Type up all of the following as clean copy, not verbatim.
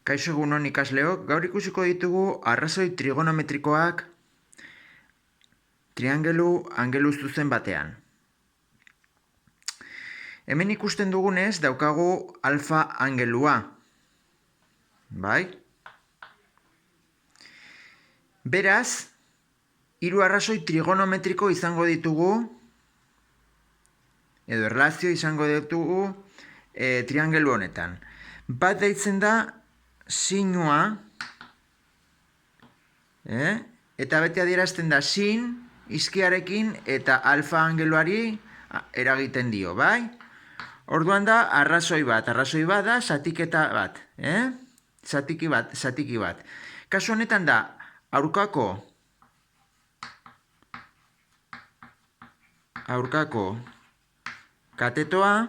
Kaixo egunon ikasleok, gaur ikusiko ditugu arrazoi trigonometrikoak triangelu angelu zuzen batean. Hemen ikusten dugunez daukagu alfa angelua. Bai? Beraz, hiru arrazoi trigonometriko izango ditugu, edo erlazio izango ditugu triangelu honetan. Bat deitzen da sinua, eta bete adierazten da sin, izkiarekin eta alfa angeluari eragiten dio, bai? Orduan da arrazoi bat da zatiketa bat, zatiki bat. Kasu honetan da aurkako katetoa,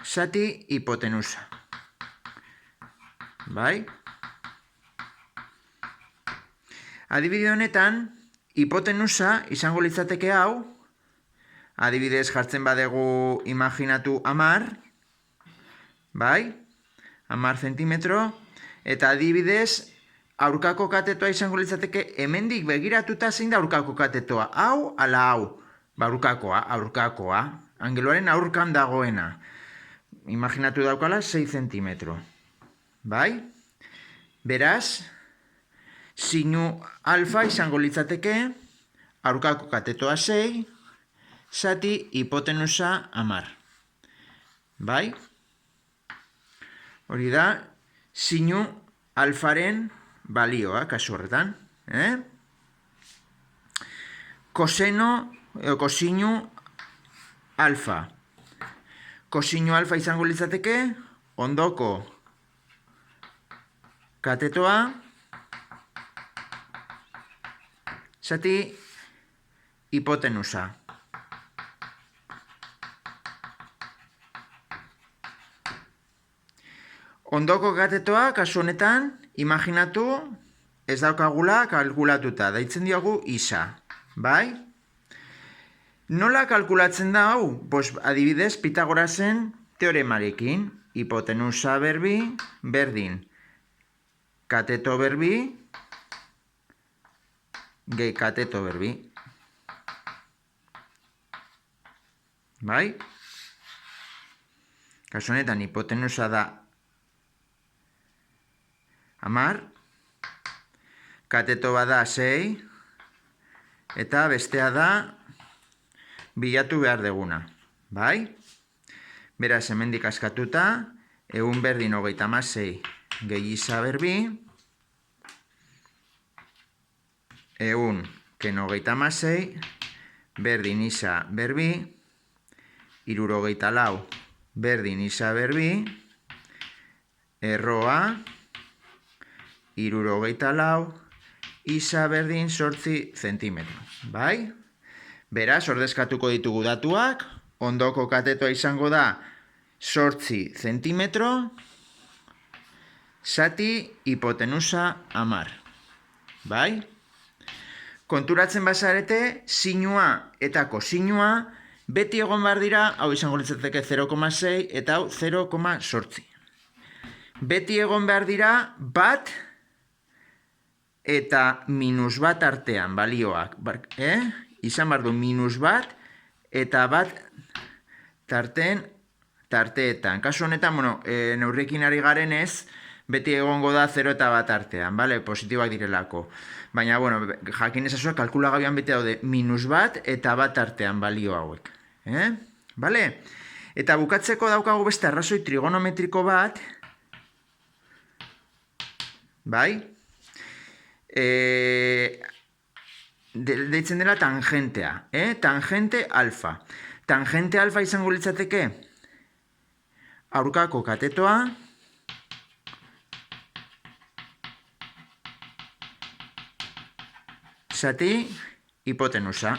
zati hipotenusa. Bai? Adibide honetan, hipotenusa izango litzateke hau, adibidez jartzen badegu imaginatu 10, bai? 10 zentimetro, eta adibidez aurkako katetoa izango litzateke hemendik begiratuta zein da aurkako katetoa, hau ala hau, ba aurkakoa, angeluaren aurkan dagoena. Imaginatu daukala 6 zentimetro, bai? Beraz, sinu alfa izango litzateke aurkako katetoa 6, zati hipotenusa 10. Bai? Hori da, sinu alfaren balioa, kasu horretan. Kosinu alfa. Kosinu alfa izango litzateke ondoko katetoa, zati hipotenusa. Ondoko katetoa, kasu honetan, imaginatu ez daukagula kalkulatuta, deitzen diogu isa, bai? Nola kalkulatzen da hau? Adibidez, Pitagorasen teoremarekin, hipotenusa berbi, berdin, kateto berbi, gehi kateto berbi. Bai? Kasu honetan, hipotenusa da 10, kateto bada 6, eta bestea da bilatu behar deguna. Bai? Beraz, hemendik askatuta, egun berdin 36 gehi isa berbi, egun ken 36, berdin isa berbi, 74 berdin isa berbi, erroa, 74, isa berdin 8 zentimetro. Bai? Beraz, ordezkatuko ditugu datuak, ondoko katetoa izango da 8 zentimetro, zati hipotenusa 10. Bai? Konturatzen bazarete, sinua eta kosinua beti egon behar dira, hau izango litzateke 0,6 eta hau 0,8. Beti egon behar dira bat eta minus bat artean balioak. Izan behar du minus bat eta bat tarteetan. Kasu honetan, neurrekin ari garenez, beti egongo da 0 eta bat artean, positiboak direlako. Baina, jakin ezazua kalkulagaian beti daude minus bat eta bat artean balio hauek. Eta bukatzeko daukagu beste arrazoi trigonometriko bat, bai? Deitzen dela tangentea, tangente alfa. Tangente alfa izango litzateke aurkako katetoa, zati hipotenusa.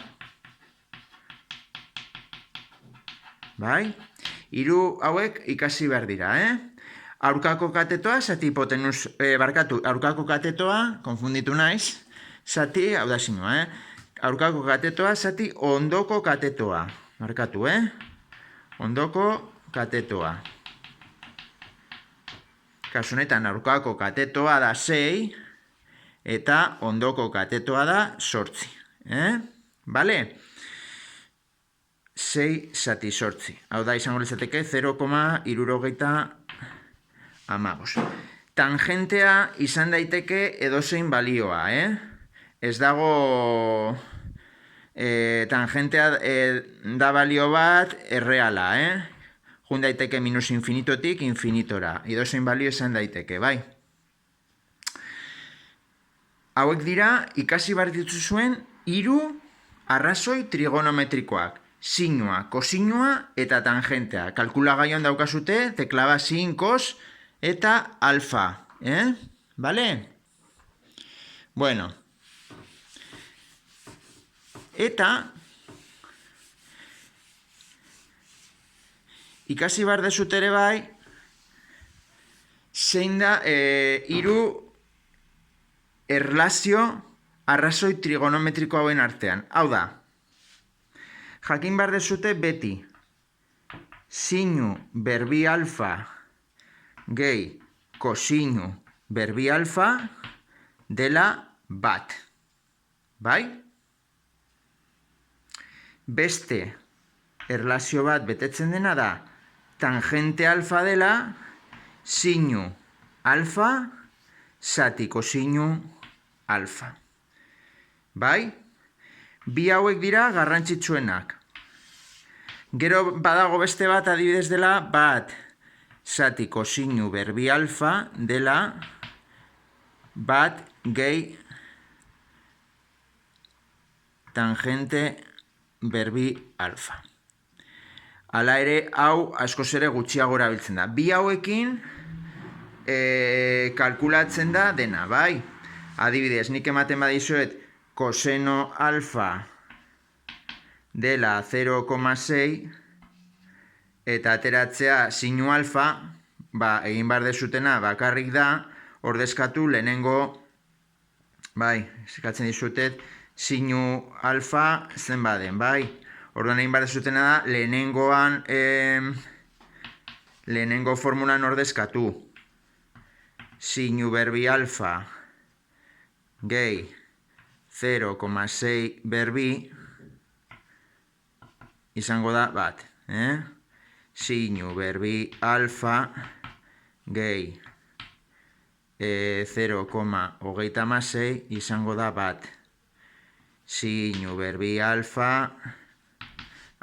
Bai? Hiru hauek ikasi behar dira, Aurkako katetoa, zati hipotenus, aurkako katetoa, konfunditu naiz, zati, hau da sinua, aurkako katetoa, zati ondoko katetoa. Markatu, ondoko katetoa. Kasu honetan aurkako katetoa da 6, eta ondoko katetoa da 8. Bale? 6 zati 8. Hau da, izango litzateke 0,75. Tangentea izan daiteke edozein balioa, Ez dago... tangentea da balio bat erreala, Jun daiteke minus infinitotik infinitora. Edozein balio izan daiteke, bai? Hauek dira, ikasi behar dituzuen 3 arrazoi trigonometrikoak. Sinua, kosinua eta tangentea. Kalkulagailuan daukazute, teklaba sin, kos eta alfa. Bale? Bueno. Eta ikasi behar dezut ere bai, zein da 3 erlazio arrazoi trigonometriko hauen artean. Hau da, jakin behar dezute beti sinu berbi alfa gehi kosinu berbi alfa dela bat. Bai? Beste erlazio bat betetzen dena da tangente alfa dela sinu alfa zati kosinu alfa. Bai? Bi hauek dira garrantzitsuenak. Gero badago beste bat adibidez dela bat zati kosinu berbi alfa dela bat gehi tangente berbi alfa. Hala ere, hau askoz ere gutxiago erabiltzen da. Bi hauekin kalkulatzen da dena, bai? Adibidez, nik ematen badizuet koseno alfa dela 0,6 eta ateratzea sinu alfa, egin behar dezutena bakarrik da, ordezkatu lehenengo, bai, eskatzen dizutet, sinu alfa zen baden, bai? Orduan egin behar dezutena da, lehenengo formulan ordezkatu. Sinu berbi alfa gehi 0,6 berbi izango da bat. Sinu berbi alfa gehi 0,36 izango da bat. Sinu berbi alfa,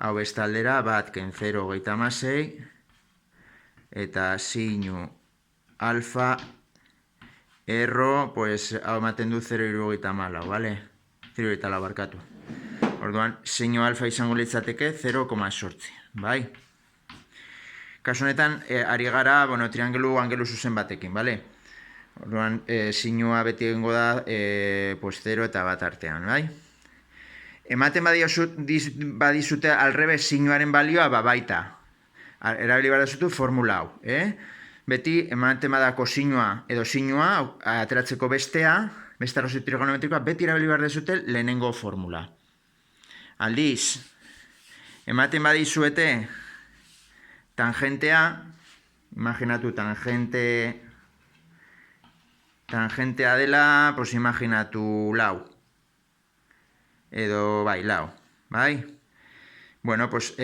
hau bestaldera, bat ken 0,36, eta sinu alfa, erro, pues, hau ematen du 0,34, bale? 0,34 barkatu. Orduan, sinu alfa izango litzateke 0,8, bai? Kasu honetan, ari gara, triangelu angelu zuzen batekin, bale? Orduan, sinua beti egingo da, 0 eta bat artean, bai? Ematen badizute alrebez sinuaren balioa, baita. Erabili behar dezutu formula hau, Beti, ematen badako sinua edo sinua, ateratzeko beste arrazoi trigonometrikoa, beti erabili behar dezute lehenengo formula. Aldiz, ematen badizuete tangentea, imaginatu tangentea dela, pues imaginatu lau. Edo, lau, bai? Bueno, pues,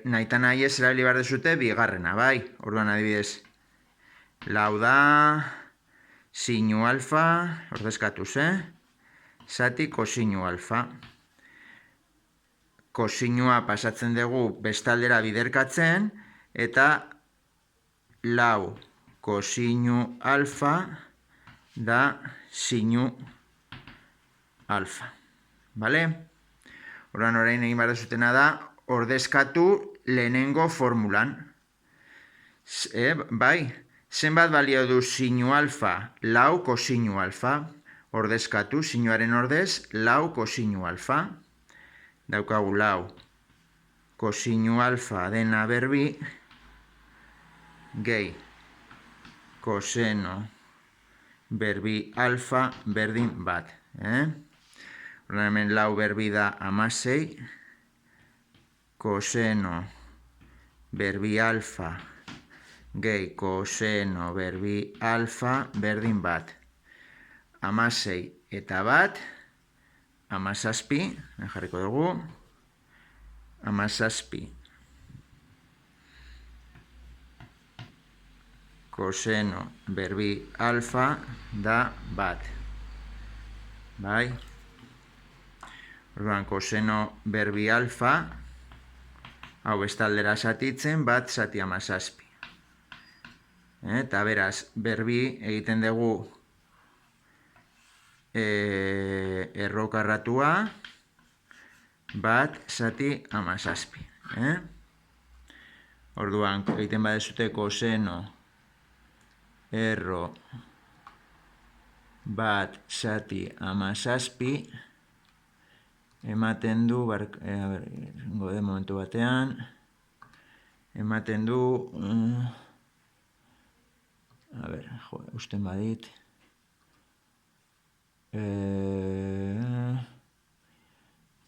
nahitan nahi ez erabili behar dezute bigarrena, bai? Orduan adibidez, lau da, sinu alfa, ordezkatuz, zati kosinu alfa. Kosinua pasatzen dugu bestaldera biderkatzen, eta lau kosinu alfa da sinu alfa. Bale? Orduan orain egin behar dezutena da, ordezkatu lehenengo formulan. Bai, zenbat balio du sinu alfa, lau kosinu alfa. Ordezkatu, sinuaren ordez, lau kosinu alfa. Daukagu lau kosinu alfa dena berbi, gehi koseno berbi alfa berdin bat. Orduan hemen lau berbi da 16, koseno berbi alfa gehi koseno berbi alfa berdin bat. 16 eta bat, 17, jarriko dugu, 17. Koseno berbi alfa da bat. Bai? Orduan, koseno berbi alfa, hau bestaldera zatitzen, bat zati 17. Eta beraz, berbi egiten dugu errokarratua, bat zati 17. Orduan, egiten badezute koseno erro bat zati 17, ematen du, gode momentu batean, ematen du, usten badit,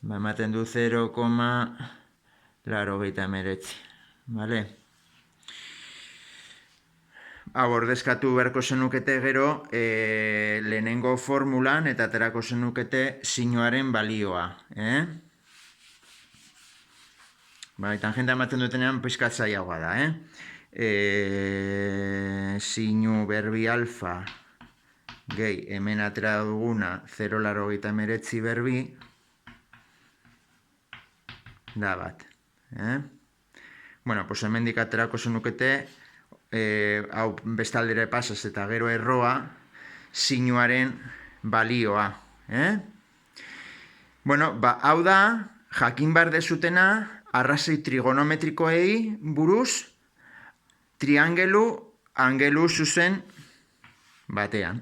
ematen du 0,89, bale? Hau ordezkatu beharko zenukete gero lehenengo formulan eta aterako zenukete sinuaren balioa. Tangenta ematen dutenean pixkat zailagoa da. Sinu berbi alfa gehi hemen atera duguna 0,89 berbi da bat. Bueno, pues hemendik aterako zenukete hau bestaldera pasaz eta gero erroa sinuaren balioa. Bueno, hau da, jakin behar dezutena, arrazoi trigonometrikoei buruz, triangelu angelu zuzen batean.